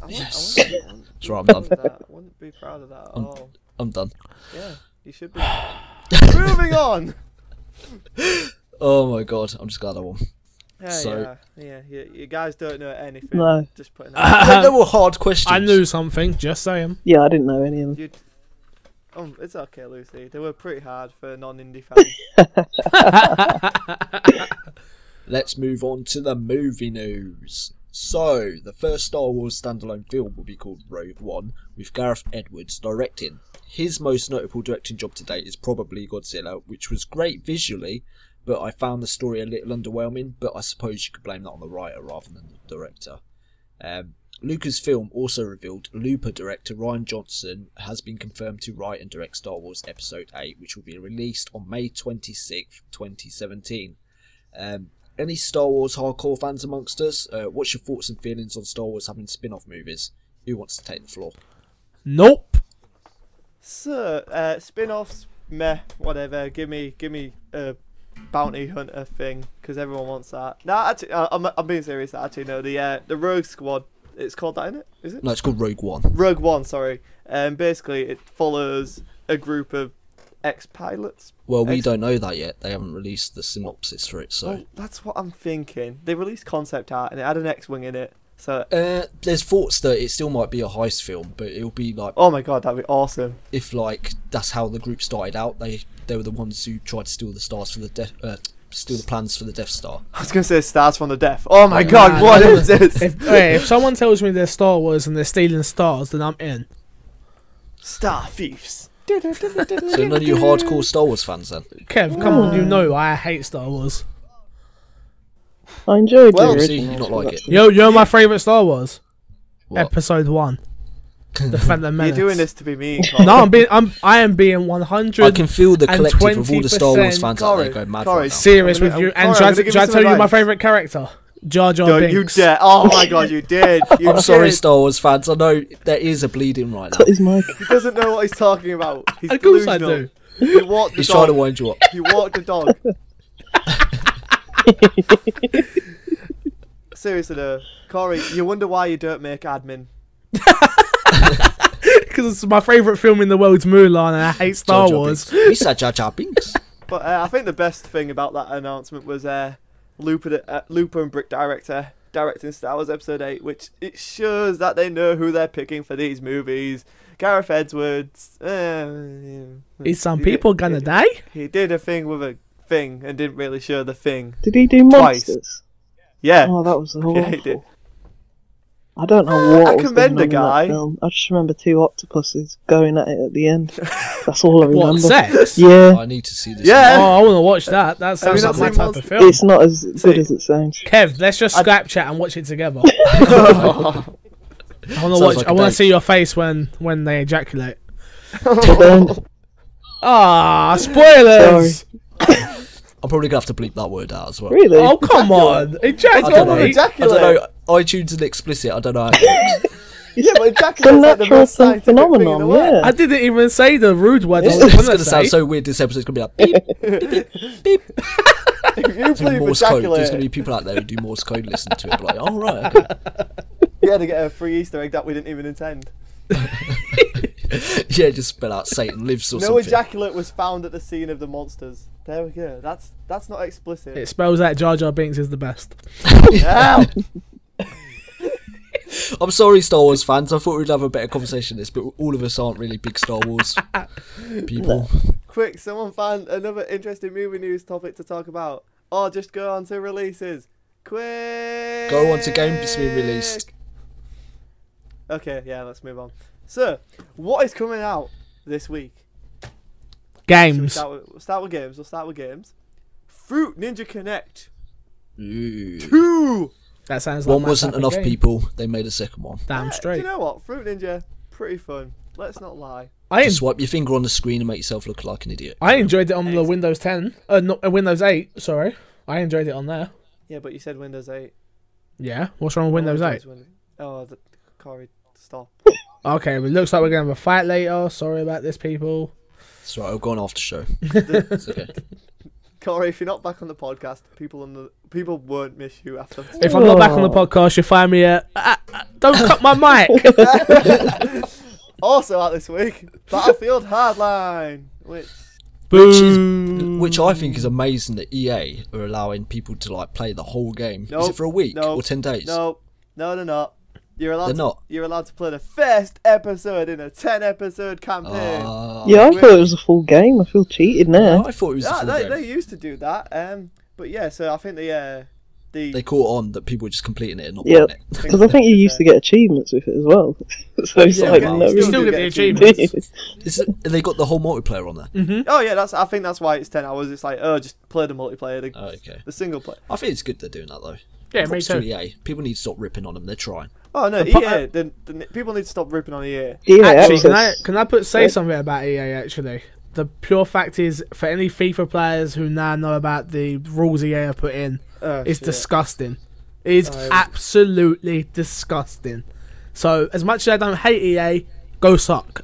Yes. I wouldn't That's right, I'm be done. proud of that. I wouldn't be proud of that at all. I'm done. Yeah, you should be. Moving on. Oh my God. I'm just glad I won. Yeah, So- yeah. You guys don't know anything. No. Just putting that. Hey, they were hard questions. I knew something, just saying. Yeah, I didn't know any of them. You'd... it's okay, Lucy. They were pretty hard for non-indie fans. Let's move on to the movie news. So, the first Star Wars standalone film will be called Rogue One, with Gareth Edwards directing. His most notable directing job to date is probably Godzilla, which was great visually, but I found the story a little underwhelming, but I suppose you could blame that on the writer rather than the director. Lucasfilm also revealed Looper director Rian Johnson has been confirmed to write and direct Star Wars Episode 8, which will be released on May 26th, 2017. Any Star Wars hardcore fans amongst us? What's your thoughts and feelings on Star Wars having spin-off movies? Who wants to take the floor? Nope. So, spin-offs, meh, whatever. Give me a bounty hunter thing because everyone wants that. No, actually, I'm being serious. Actually, no. The Rogue Squad It's called that, isn't it? Is it? No, it's called Rogue One. Rogue One, sorry. Basically, it follows a group of ex-pilots. Well, we don't know that yet. They haven't released the synopsis for it, so... Well, that's what I'm thinking. They released concept art and it had an X-wing in it. So there's thoughts that it still might be a heist film, but it'll be like... Oh my god, that'd be awesome. If, like, that's how the group started out. They were the ones who tried to steal the stars for the steal the plans for the Death Star. I was going to say stars from the death. Oh my god, what is this? If someone tells me they're Star Wars and they're stealing stars, then I'm in. Star thieves. So none of you hardcore Star Wars fans then? Kev, come on, you know I hate Star Wars. I enjoyed the See, original. you not like it. You know my favourite Star Wars? What? Episode 1. The Phantom Menace. You're doing this to be mean. No, I am being 100. I can feel the collective of all the Star Wars fans out there Corey, going mad Corey, right now. serious with you. And Corey, should I tell you my favourite character? Jar Jar Don't Binks. you dare. Oh my god, you did. You I'm sorry, did. Star Wars fans. I know there is a bleeding right now. Cut his mic. He doesn't know what he's talking about. He's Of course I delusional. do. He walked the He's trying to dog. wind you up. He walked the dog. Seriously though, Corey, you wonder why you don't make admin. Because it's my favourite film in the world's Mulan and I hate Star Jar Jar Wars. Binks. He said Jar Jar Binks. But I think the best thing about that announcement was Looper and Brick directing Star Wars Episode 8, which it shows that they know who they're picking for these movies. Gareth Edwards. Is some people gonna die? He did a thing with a thing and didn't really show the thing. Did he do Twice. Monsters? Yeah. Oh, that was awful. Yeah, he did. I don't know what I was commend going the on in guy. that film. I just remember two octopuses going at it at the end. That's all I remember. What, sex? Yeah, I need to see this. Yeah. Oh, I want to watch that. That sounds not like my seen type of film. it's not as good as it sounds. Kev, let's just Skype chat and watch it together. I want to watch. like I a want date. to see your face when they ejaculate. But then, Ah, spoilers! I'm probably gonna have to bleep that word out as well. really? Oh come on, I don't know. ejaculate! I don't know. iTunes and explicit. I don't know how it works. Yeah, but It's a ejaculate's like the natural most scientific thing in the phenomenon, world. yeah. I didn't even say the rude words I was It's going gonna to sound say. so weird. This episode's gonna be like beep, beep, beep. If you It's believe Morse code. There's gonna ejaculate, be people out there who do Morse code, listen to it, be like, oh right, okay. you had to get a free Easter egg that we didn't even intend. Yeah, just spell out Satan lives or No something. ejaculate was found at the scene of the monsters. There we go. That's not explicit. It spells out Jar Jar Binks is the best. Yeah. I'm sorry, Star Wars fans. I thought we'd have a better conversation than this, but all of us aren't really big Star Wars people. Quick, someone find another interesting movie news topic to talk about. Or just go on to releases. Quick. Go on to games being released. Okay, yeah, let's move on. So, what is coming out this week? Games. We'll start with games. Fruit Ninja Connect Ooh. 2. That sounds like One my wasn't type of enough game. people. They made a second one. Damn Do straight. you know what? Fruit Ninja, pretty fun. Let's not lie. I Just swipe your finger on the screen and make yourself look like an idiot. enjoyed it on the Windows 10. Not Windows 8. Sorry, I enjoyed it on there. Yeah, but you said Windows 8. Yeah. What's wrong with Windows 8? Oh, Corey, stop. Okay, well, it looks like we're gonna have a fight later. Sorry about this, people. That's right. I'll go on after show. It's okay. Corey, if you're not back on the podcast, people won't miss you after. If I'm not back on the podcast, you'll find me at. Don't cut my mic. Also out this week, Battlefield Hardline, which Which I think is amazing that EA are allowing people to like play the whole game. Is Nope, it for a week nope, or 10 days? no, they're not. You're allowed. They're not. You're allowed to play the first episode in a 10-episode campaign. Yeah, I thought it was a full game. I feel cheated now. I thought it was the Yeah, full they game. used to do that. But yeah, so I think They caught on that people were just completing it and not Yeah, playing it. because I think you used to get achievements with it as well. So it's Yeah, like, well, no, you still get the achievements. achievements. They got the whole multiplayer on there. Oh yeah, I think that's why it's 10 hours. It's like, oh, just play the multiplayer, Oh, okay. the single player. I think it's good they're doing that though. Yeah, me Props to too. EA. People need to stop ripping on them. They're trying. Oh no, The po- EA. The people need to stop ripping on EA. Yeah, Actually, access. can I say something about EA? Actually, the pure fact is, for any FIFA players who now know about the rules EA have put in, it's Shit. disgusting. It is absolutely disgusting. So, as much as I don't hate EA, go suck.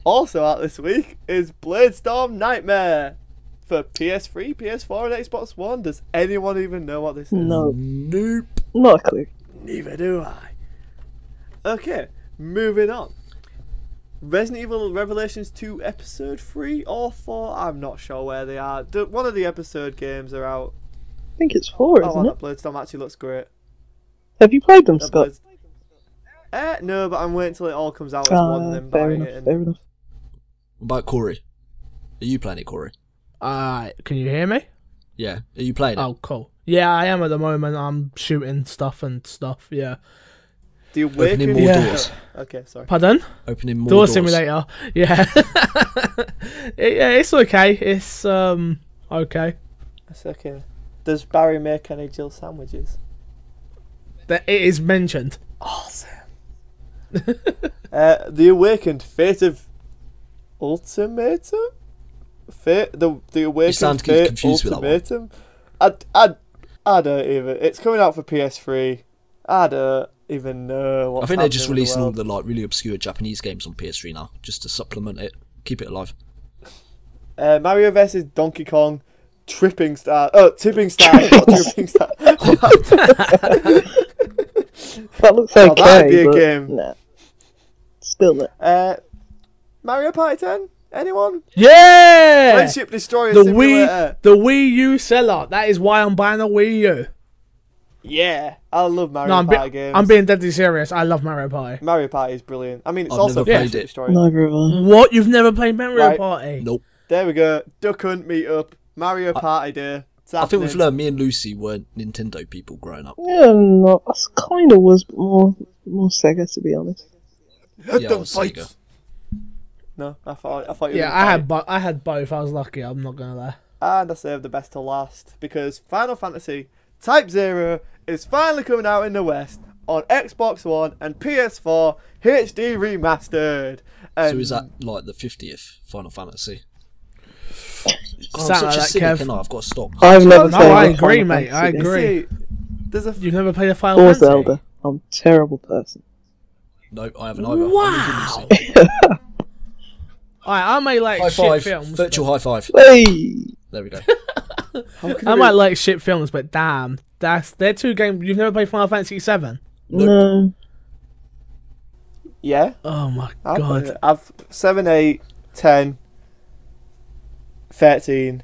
Also out this week is Bladestorm Nightmare for PS3, PS4, and Xbox One. Does anyone even know what this is? No, Nope. not a clue. Neither do I. Okay, moving on. Resident Evil Revelations 2 Episode 3 or 4? I'm not sure where they are. One of the episode games are out. I think it's 4, isn't that it? Bloodstorm actually looks great. Have you played them, That Scott? No, but I'm waiting till it all comes out as one and then Fair buying enough, it. And... fair enough. What about Corey? Are you playing it, Corey? Can you hear me? Yeah. Are you playing it? Oh, cool. Yeah, I am at the moment. I'm shooting stuff and stuff. Yeah. Do you Opening more doors. Okay, sorry. Pardon? Opening more Door doors. simulator. Yeah. Yeah, it's okay. It's okay. That's okay. Does Barry make any Jill sandwiches? That it is mentioned. Awesome. The Awakened Fate of Ultimatum? The Awakened sound Fate confused with that one. Ultimatum? I don't even. It's coming out for PS3. I don't even know what. I think they're just releasing all the like really obscure Japanese games on PS3 now, just to supplement it, keep it alive. Mario vs Donkey Kong, Tipping Star. Not Tripping Star. That looks Oh, okay, that'd be a but game. nah. Still not. Mario Party 10? Anyone? Yeah. Friendship Destroyer The Simulator. Wii U seller. That is why I'm buying a Wii U. Yeah, I love Mario No, Party games. I'm being deadly serious. I love Mario Party. Mario Party is brilliant. I mean, it's I've also never played Friendship it. Destroyer. Neither have I. What? You've never played Mario Right. Party? Nope. There we go. Duck Hunt meet up. Mario Party Day. It's I think we've happening. learned me and Lucy weren't Nintendo people growing up. Yeah, no, I kind of was, but more Sega, to be honest. Let Yeah, I them was fight. Sega. No, I thought you Yeah, were I had both. I was lucky. I'm not gonna lie. And I saved the best to last because Final Fantasy Type 0 is finally coming out in the West on Xbox One and PS4 HD remastered. And So is that like the 50th Final Fantasy? God, I'm Sound such like a that, cynic, Kev. and I've got to stop. I've never No, played I a agree, Final mate, I Fantasy game. agree. See, there's a You've never played a Final Or Fantasy? Zelda. I'm a terrible person. No, I haven't either. Wow. I'm with you, Lucy. Alright, I may like High shit five. films. Virtual high five. Hey! There we go. how can I you might be- like shit films, but damn, they're two games. You've never played Final Fantasy 7? No. Yeah, Oh my I've god. played it. I've 7, 8, 10, 13,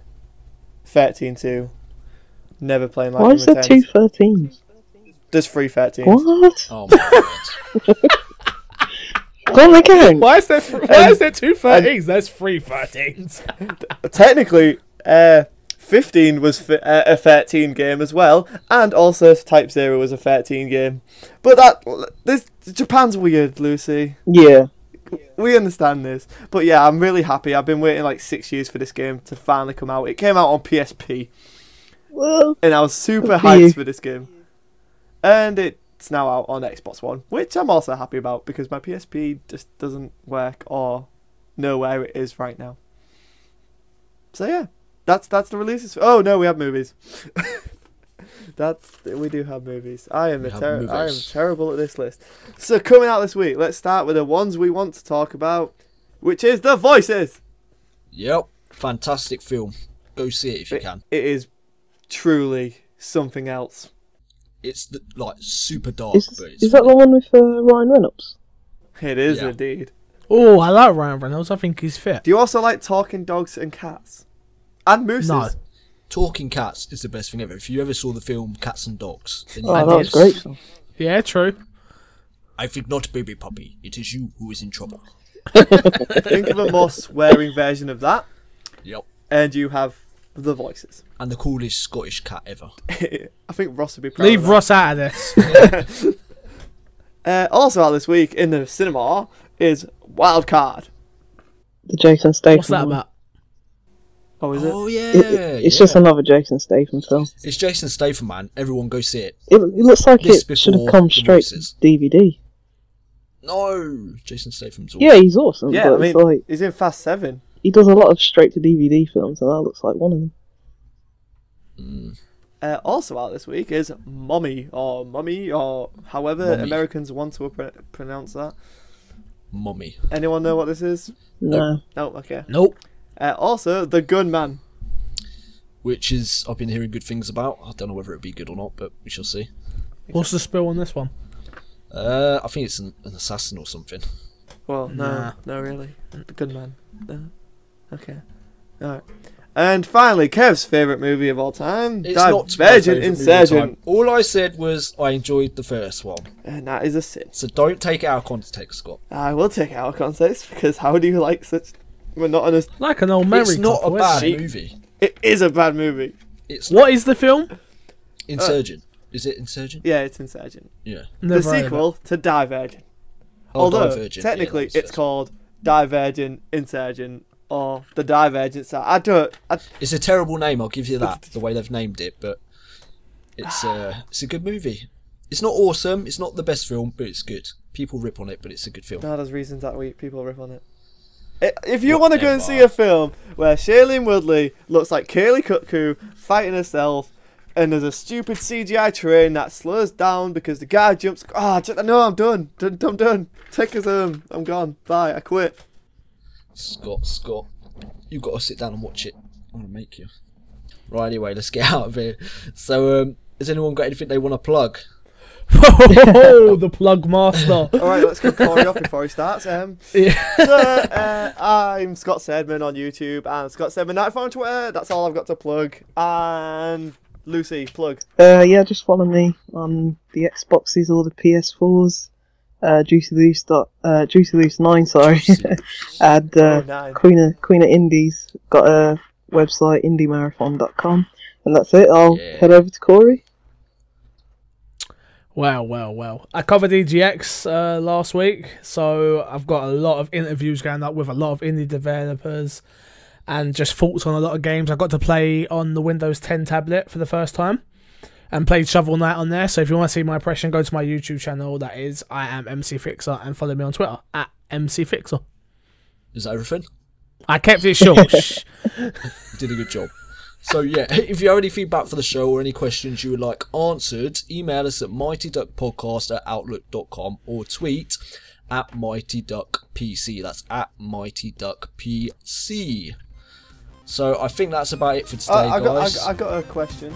13 2. Never playing like Why is there 2 13s? There's 3 13s. What? Oh my god. Go on again! Why is there two 13s? There's 3 13s. Technically, 15 was a 13 game as well, and also Type 0 was a 13 game. But Japan's weird, Lucy. Yeah. We understand this. But yeah, I'm really happy. I've been waiting like 6 years for this game to finally come out. It came out on PSP, Well, and I was super Good for you. hyped for this game. And it's now out on Xbox One, which I'm also happy about because my PSP just doesn't work or know where it is right now. So yeah, that's the releases. Oh no, we have movies. We do have movies. I am terrible at this list. So coming out this week, let's start with the ones we want to talk about, which is The Voices. Yep. Fantastic film. Go see it if you can. It is truly something else. It's like super dark, but it's is that the one with Ryan Reynolds? It is Yeah. indeed. Oh, I like Ryan Reynolds. I think he's fit. Do you also like talking dogs and cats? And mooses? No. Talking Cats is the best thing ever. If you ever saw the film Cats and Dogs, then you Oh, know that was this. great. Yeah, true. I think not, baby puppy. It is you who is in trouble. Think of a more swearing version of that, Yep. and you have The Voices. And the coolest Scottish cat ever. I think Ross would be proud Leave of Ross out of this. that. Also out this week in the cinema is Wild Card. The Jason Statham What's that one. about? Oh, is it? Oh yeah. It's just another Jason Statham film. It's Jason Statham, man. Everyone go see it. It looks like This it should have before come The straight to Voices. DVD. No, Jason Statham's awesome. Yeah, he's awesome, Yeah, but I mean, it's like he's in Fast 7. he does a lot of straight to DVD films, and that looks like one of them. Also out this week is Mummy, or however Mummy. Americans want to pronounce that. Mummy. Anyone know what this is? No. No, okay. Nope. Also, The Gunman. Which is I've been hearing good things about. I don't know whether it'll be good or not, but we shall see. What's the spill on this one? I think it's an assassin or something. Well, no, Nah. no, really. Good man. No. Okay. Alright. And finally, Kev's favourite movie of all time, It's not my Divergent favourite movie of all Insurgent. time. All I said was I enjoyed the first one. And that is a sin. So don't take it out of context, Scott. I will take it out of context, because how do you like such monotonous... Like an old Mary It's not a couple, bad isn't it? movie. It is a bad movie. It's What is the film? Insurgent. Is it Insurgent? Yeah, it's Insurgent. Yeah. Never The heard of sequel to Divergent. Oh, Although, Divergent. technically, Yeah, that was it's first. called Divergent Insurgent, or the Divergent side. It's a terrible name, I'll give you that, the way they've named it, but it's a good movie. It's not awesome, it's not the best film, but it's good. People rip on it, but it's a good film. No, there's reasons that people rip on it. If you want to go and see a film where Shailene Woodley looks like Kaylee Cuckoo fighting herself, and there's a stupid CGI train that slows down because the guy jumps... no, I'm done. I'm done. Take us home. I'm gone. Bye. I quit. Scott, you've got to sit down and watch it. I'm gonna make you. Right, anyway, let's get out of here. So, has anyone got anything they want to plug? Oh, the plug master. Alright, let's get Corey off before he starts. Yeah. So, I'm Scott Sedman on YouTube and Scott Sedman94 on Twitter. That's all I've got to plug. And Lucy, plug. Yeah, just follow me on the Xboxes or the PS4s. Juicy Loose 9, sorry. And Nine. Queen of Indies. Got a website, indiemarathon.com. And that's it. I'll head over to Corey. Well. I covered EGX last week, so I've got a lot of interviews going up with a lot of indie developers and just thoughts on a lot of games. I got to play on the Windows 10 tablet for the first time and played Shovel Knight on there. So if you want to see my impression, go to my YouTube channel. That is I am MC Fixer, and follow me on Twitter at MC Fixer. Is that everything? I kept it short. Shh. You did a good job. So yeah, if you have any feedback for the show or any questions you would like answered, email us at mightyduckpodcast@outlook.com or tweet at mightyduckpc. That's at mightyduckpc. So I think that's about it for today, guys. I got a question.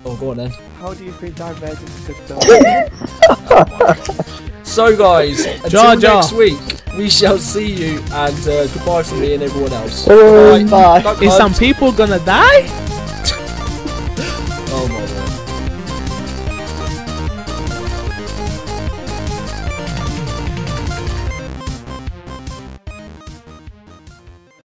Oh, go on then. How do you think Divergent is good film? So guys, until Jar Jar. next week, we shall see you, and goodbye from me and everyone else. Bye. Bye. Don't Is hunt. some people gonna die?